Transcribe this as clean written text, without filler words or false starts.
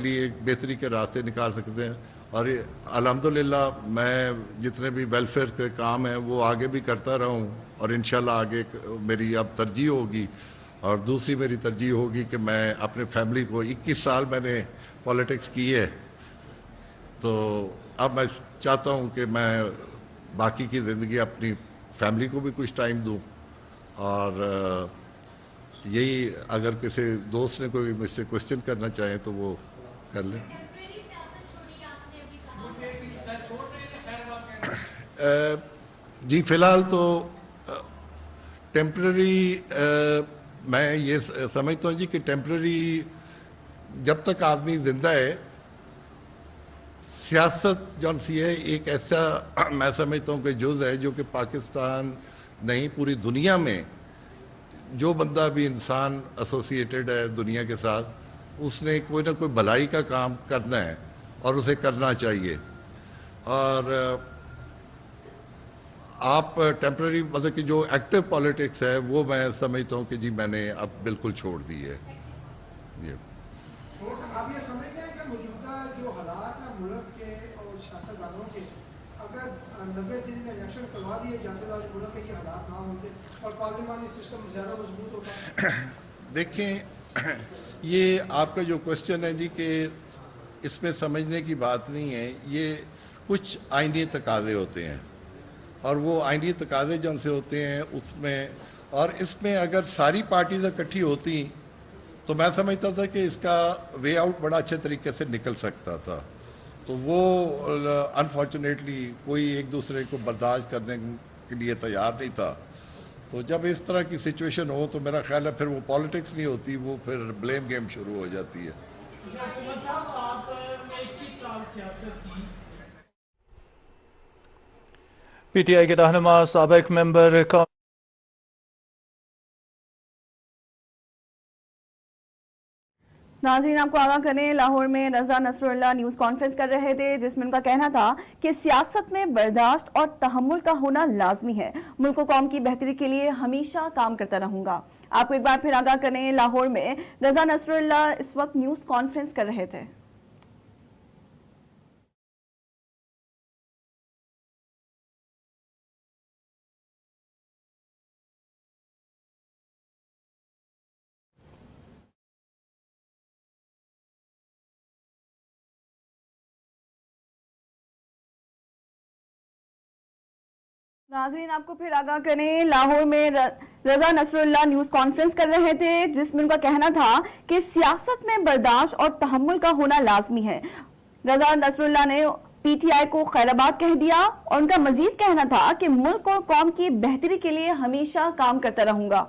لیے ایک بہتری کے راستے نکال سکتے ہیں. اور الحمدللہ میں جتنے بھی ویلفیئر کے کام ہیں وہ آگے بھی کرتا رہا ہوں, اور انشاءاللہ آگے میری اب ترجیح ہوگی. اور دوسری میری ترجیح ہوگی کہ میں اپنے فیملی کو 21 سال میں نے پالیٹکس کی ہے, تو اب میں چاہتا ہوں کہ میں باقی کی زندگی اپنی فیملی کو بھی کچھ ٹائم دوں. اور یہی اگر کسی دوست نے کوئی مجھ سے کوشچن کرنا چاہیں تو وہ کر لیں. جی فی الحال تو ٹیمپرری میں یہ سمجھتا ہوں جی کہ ٹیمپرری جب تک آدمی زندہ ہے, سیاست جون سی ہے ایک ایسا میں سمجھتا ہوں کہ جز ہے جو کہ پاکستان نہیں پوری دنیا میں جو بندہ بھی انسان ایسوسیٹڈ ہے دنیا کے ساتھ, اس نے کوئی نہ کوئی بھلائی کا کام کرنا ہے اور اسے کرنا چاہیے. اور آپ ٹیمپرری مطلب کہ جو ایکٹیو پالیٹکس ہے وہ میں سمجھتا ہوں کہ جی میں نے اب بالکل چھوڑ دی ہے. آپ یہ سمجھتے ہیں کہ موجودہ جو حالات ہیں ملک کے اور سیاستدانوں کے, اگر 90 دن میں الیکشن کروا دیے جاتے تو آج ملک کے یہ حالات نہ ہوتے اور پارلیمانی سسٹم زیادہ مضبوط ہوتا؟ دیکھیں یہ آپ کا جو کوشچن ہے جی کہ اس میں سمجھنے کی بات نہیں ہے, یہ کچھ آئینی تقاضے ہوتے ہیں, اور وہ آئینی تقاضے جو ان سے ہوتے ہیں اس میں, اور اس میں اگر ساری پارٹیز اکٹھی ہوتی تو میں سمجھتا تھا کہ اس کا وے آؤٹ بڑا اچھے طریقے سے نکل سکتا تھا. تو وہ انفارچونیٹلی کوئی ایک دوسرے کو برداشت کرنے کے لیے تیار نہیں تھا. تو جب اس طرح کی سچویشن ہو تو میرا خیال ہے پھر وہ پالیٹکس نہیں ہوتی, وہ پھر بلیم گیم شروع ہو جاتی ہے. پی ٹی آئی کے رہنما سابق ممبر ناظرین آپ کو آگاہ کریں, لاہور میں رضا نصر اللہ نیوز کانفرنس کر رہے تھے جس میں ان کا کہنا تھا کہ سیاست میں برداشت اور تحمل کا ہونا لازمی ہے, ملک و قوم کی بہتری کے لیے ہمیشہ کام کرتا رہوں گا. آپ کو ایک بار پھر آگاہ کریں, لاہور میں رضا نصر اللہ اس وقت نیوز کانفرنس کر رہے تھے. ناظرین آپ کو پھر آگاہ کریں, لاہور میں رضا نصر اللہ نیوز کانفرنس کر رہے تھے جس میں ان کا کہنا تھا کہ سیاست میں برداشت اور تحمل کا ہونا لازمی ہے. رضا نصر اللہ نے پی ٹی آئی کو خیر آباد کہہ دیا اور ان کا مزید کہنا تھا کہ ملک اور قوم کی بہتری کے لیے ہمیشہ کام کرتا رہوں گا.